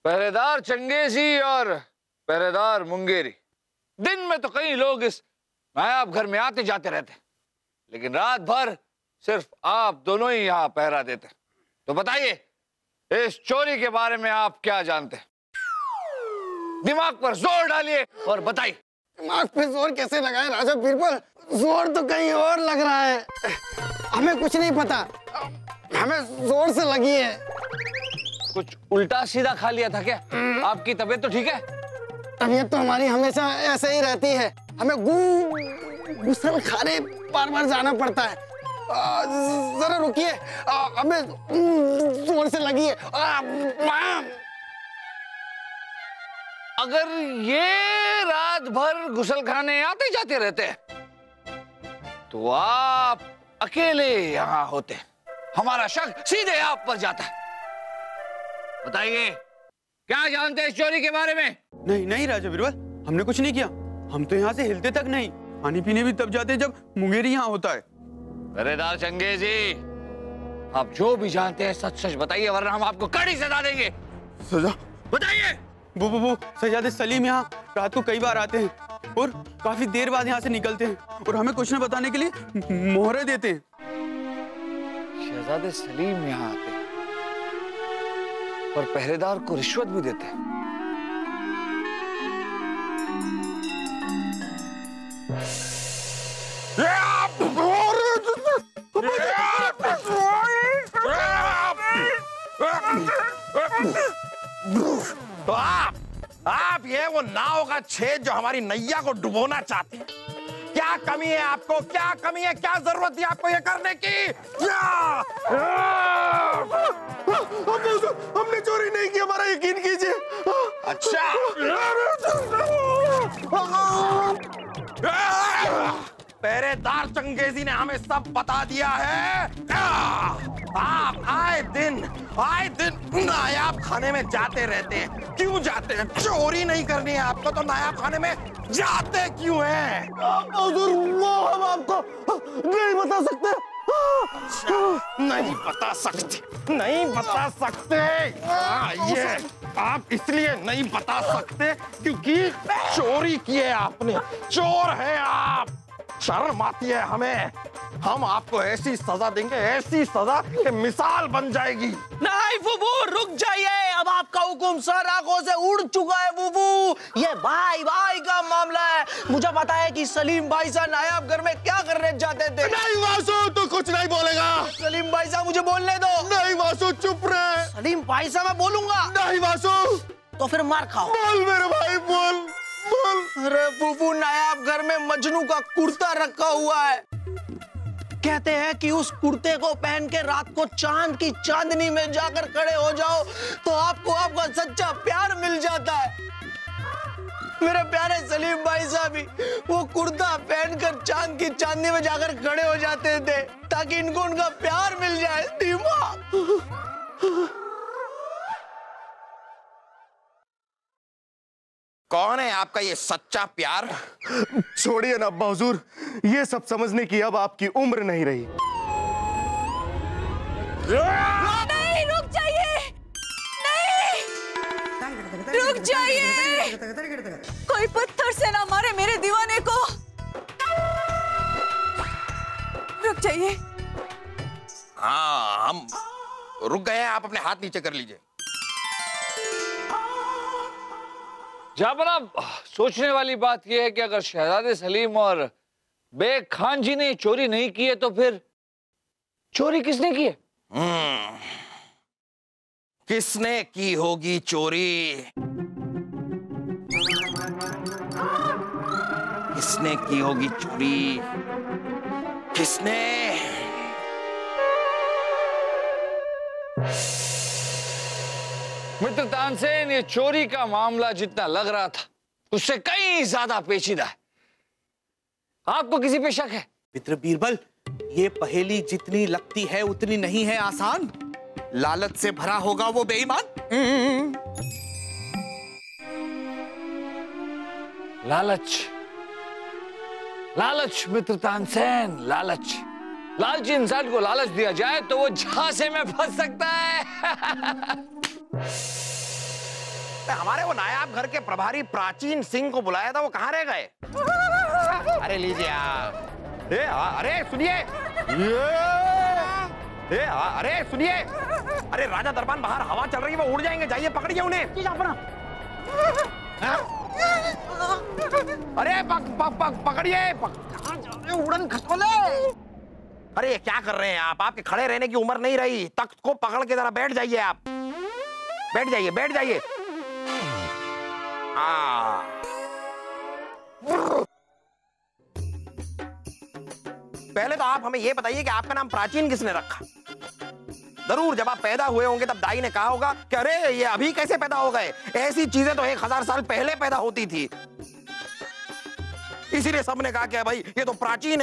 पहरेदार चंगेजी और पहरेदार मुंगेरी, दिन में तो कई लोग इस नायाब घर में आते जाते रहते, लेकिन रात भर सिर्फ आप दोनों ही यहाँ पहरा देते। तो बताइए, इस चोरी के बारे में आप क्या जानते हैं? दिमाग पर जोर डालिए और बताइए। दिमाग पे जोर कैसे लगाए राजा बीरबल? जोर तो कहीं और लग रहा है। हमें कुछ नहीं पता, हमें जोर से लगी है। कुछ उल्टा सीधा खा लिया था क्या? आपकी तबीयत तो ठीक है? तबीयत तो हमारी हमेशा ऐसे ही रहती है। हमें गुसल खाने बार-बार जाना पड़ता है। जरा रुकिए, हमें जोर से लगी है। अगर ये रात भर गुसल खाने आते जाते रहते हैं, तो आप अकेले यहाँ होते, हमारा शक सीधे आप पर जाता है। बताइए, क्या जानते हैं इस चोरी के बारे में? नहीं नहीं राजा बीरबल, हमने कुछ नहीं किया। हम तो यहाँ से हिलते तक नहीं, पानी पीने भी तब जाते जब मुंगेरी यहाँ होता है। पहरेदार चंगेजी, आप जो भी जानते हैं सच सच बताइए, वरना हम आपको कड़ी सजा देंगे। सजा? बताइए। वो शहजादे सलीम यहाँ रात को कई बार आते हैं और काफी देर बाद यहाँ से निकलते हैं और हमें कुछ न बताने के लिए मोहरे देते हैं। शहजादे सलीम यहाँ आते हैं और पहरेदार को रिश्वत भी देते हैं। तो आप ये वो नाव का छेद जो हमारी नैया को डुबोना चाहते हैं, क्या कमी है आपको? क्या कमी है? क्या जरूरत है आपको ये करने की? क्या? हमने चोरी नहीं की, हमारा यकीन कीजिए। अच्छा, पहरेदार चंगेजी ने हमें सब बता दिया है। आप आए दिन नायाब खाने में जाते रहते हैं। क्यों जाते हैं? चोरी नहीं करनी है आपको, तो नायाब खाने में जाते क्यों हैं? हुजूर, वो हम आपको नहीं बता सकते। नहीं बता सकते, नहीं बता सकते। ये आप इसलिए नहीं बता सकते क्योंकि चोरी की है आपने। चोर है आप। शर्म आती है हमें। हम आपको ऐसी सजा देंगे, ऐसी सजा कि मिसाल बन जाएगी। नहीं फूफू, रुक जाइए। अब आपका हुक्म सर आंखों से उड़ चुका है फूफू। ये भाई भाई का मामला है। मुझे पता है कि सलीम भाई साहब नायाब घर में क्या करने जाते थे। नहीं वासु, तू कुछ नहीं बोलेगा। सलीम भाई साहब, मुझे बोलने दो। नहीं वासु, चुप रहे। सलीम भाई साहब, मैं बोलूंगा। नहीं वासु। तो फिर मार खाओ। बोल मेरे भाई, बोल बोल। अरे फूफू, नायाब घर में मजनू का कुर्ता रखा हुआ है। कहते हैं कि उस कुर्ते को पहन के रात को चांद की चांदनी में जाकर खड़े हो जाओ तो आपको आपका सच्चा प्यार मिल जाता है। मेरे प्यारे सलीम भाई साहब भी वो कुर्ता पहनकर चांद की चांदनी में जाकर खड़े हो जाते थे ताकि इनको उनका प्यार मिल जाए। कौन है आपका ये सच्चा प्यार? छोड़िए ना अब्बा हुजूर, ये सब समझने की अब आपकी उम्र नहीं रही। नहीं, रुक जाइए। नहीं, रुक जाइए। कोई पत्थर से ना मारे मेरे दीवाने को। रुक जाइए। हाँ, हम रुक गए हैं। आप अपने हाथ नीचे कर लीजिए। जनाब, सोचने वाली बात यह है कि अगर शहजादे सलीम और बेग खान जी ने चोरी नहीं की है तो फिर चोरी किसने की है? किसने की होगी चोरी? किसने की होगी चोरी? किसने? मित्र तानसेन, ये चोरी का मामला जितना लग रहा था उससे कहीं ज्यादा पेचीदा है। आपको किसी पे शक है? मित्र बीरबल, ये पहेली जितनी लगती है उतनी नहीं है आसान। लालच से भरा होगा वो बेईमान। लालच, लालच मित्र तानसेन, लालच। लालची इंसान को लालच दिया जाए तो वो झांसे में फंस सकता है। हमारे वो नायाब घर के प्रभारी प्राचीन सिंह को बुलाया था, वो कहाँ रह गए? अरे लीजिए आप। अरे सुनिए, अरे सुनिए, अरे राजा दरबान बाहर हवा चल रही है, वो उड़ जाएंगे, जाइए पकड़िए उन्हें। अरे पकड़िए, उड़न खटोले। अरे क्या कर रहे हैं आप? आपके खड़े रहने की उम्र नहीं रही, तख्त को पकड़ के जरा बैठ जाइए आप। बैठ जाइए, बैठ जाइए। पहले तो आप हमें यह बताइए कि आपका नाम प्राचीन किसने रखा? जरूर जब आप पैदा हुए होंगे तब दाई ने कहा होगा कि अरे ये अभी कैसे पैदा हो गए, ऐसी चीजें तो 1000 साल पहले पैदा होती थी। इसीलिए सबने कहा कि भाई ये तो प्राचीन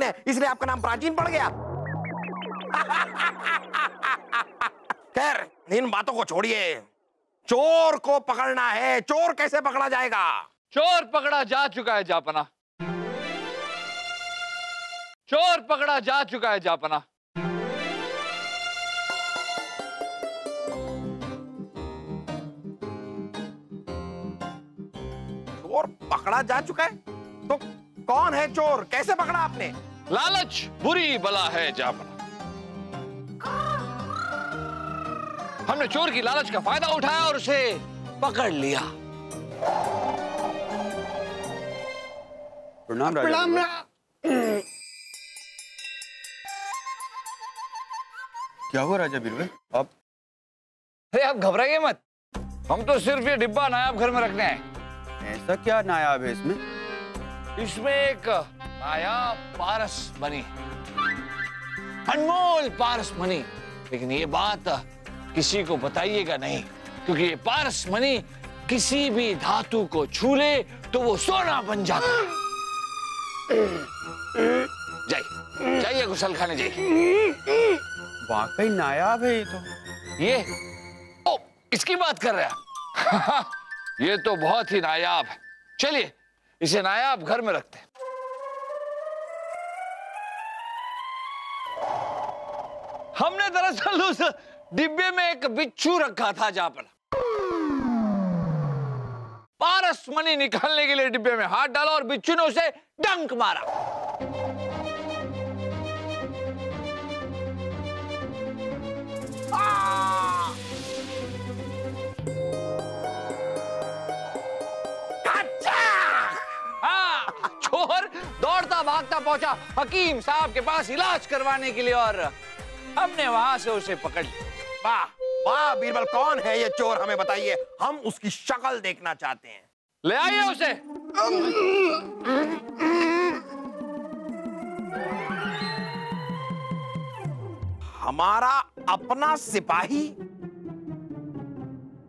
है, इसलिए आपका नाम प्राचीन पड़ गया। खैर इन बातों को छोड़िए, चोर को पकड़ना है। चोर कैसे पकड़ा जाएगा? चोर पकड़ा जा चुका है जापना, चोर पकड़ा जा चुका है जापना। चोर पकड़ा जा चुका है? तो कौन है चोर? कैसे पकड़ा आपने? लालच बुरी बला है जापना। हमने चोर की लालच का फायदा उठाया और उसे पकड़ लिया। प्रणाम राजा। प्रणाम। क्या हुआ राजा बीरबल? आप अरे आप घबराइए मत, हम तो सिर्फ ये डिब्बा नायाब घर में रखने आए। ऐसा क्या नायाब है इसमें? इसमें एक नायाब पारस मणि, अनमोल पारस मणि। लेकिन ये बात किसी को बताइएगा नहीं, क्योंकि ये पारस मणि किसी भी धातु को छू ले तो वो सोना बन जाता है। जाइए जाइए गुसल खाने जाइए। वाकई नायाब है ये तो। ये ओ इसकी बात कर रहे हैं? ये तो बहुत ही नायाब है। चलिए इसे नायाब घर में रखते हैं। हमने दरअसल उस डिब्बे में एक बिच्छू रखा था जहां पर पारस मणि निकालने के लिए डिब्बे में हाथ डाला और बिच्छू ने उसे डंक मारा। चोर दौड़ता भागता पहुंचा हकीम साहब के पास इलाज करवाने के लिए और हमने वहां से उसे पकड़ लिया। वाह वाह बीरबल, कौन है ये चोर? हमें बताइए, हम उसकी शक्ल देखना चाहते हैं। ले आइए उसे। हमारा अपना सिपाही?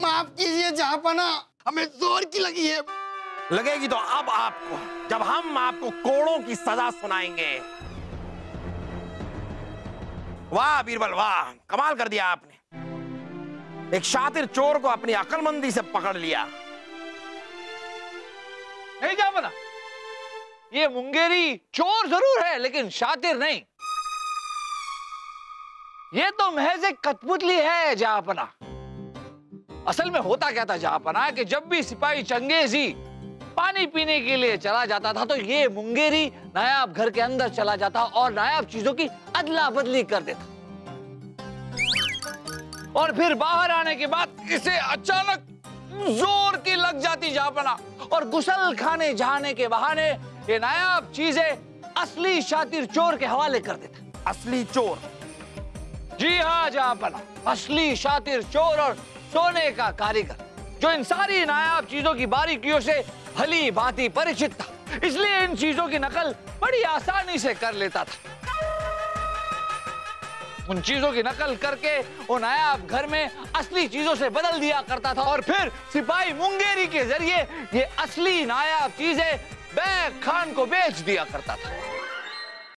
माफ कीजिए जहांपना, हमें जोर की लगी है। लगेगी तो अब आपको, जब हम आपको कोड़ों की सजा सुनाएंगे। वाह बीरबल वाह, कमाल कर दिया आपने। एक शातिर चोर को अपनी अक्लमंदी से पकड़ लिया। नहीं जापना, ये मुंगेरी चोर जरूर है लेकिन शातिर नहीं। ये तो महज एक कठपुतली है जहांपना। असल में होता क्या था जहांपना कि जब भी सिपाही चंगेजी पानी पीने के लिए चला जाता था तो ये मुंगेरी नायाब घर के अंदर चला जाता और नायाब चीजों की अदला बदली कर देता। और फिर बाहर आने के बाद इसे अचानक जोर की लग जाती जहांपना और गुसल खाने जाने के बहाने ये नायाब चीजें असली शातिर चोर के हवाले कर देता। असली चोर? जी हाँ जहांपना, असली शातिर चोर और सोने का कारीगर जो इन सारी नायाब चीजों की बारीकियों से भली भांति परिचित था, इसलिए इन चीजों की नकल बड़ी आसानी से कर लेता था। उन चीजों की नकल करके वो नायाब घर में असली चीजों से बदल दिया करता था और फिर सिपाही मुंगेरी के जरिए ये असली नायाब चीजें बैग खान को बेच दिया करता था।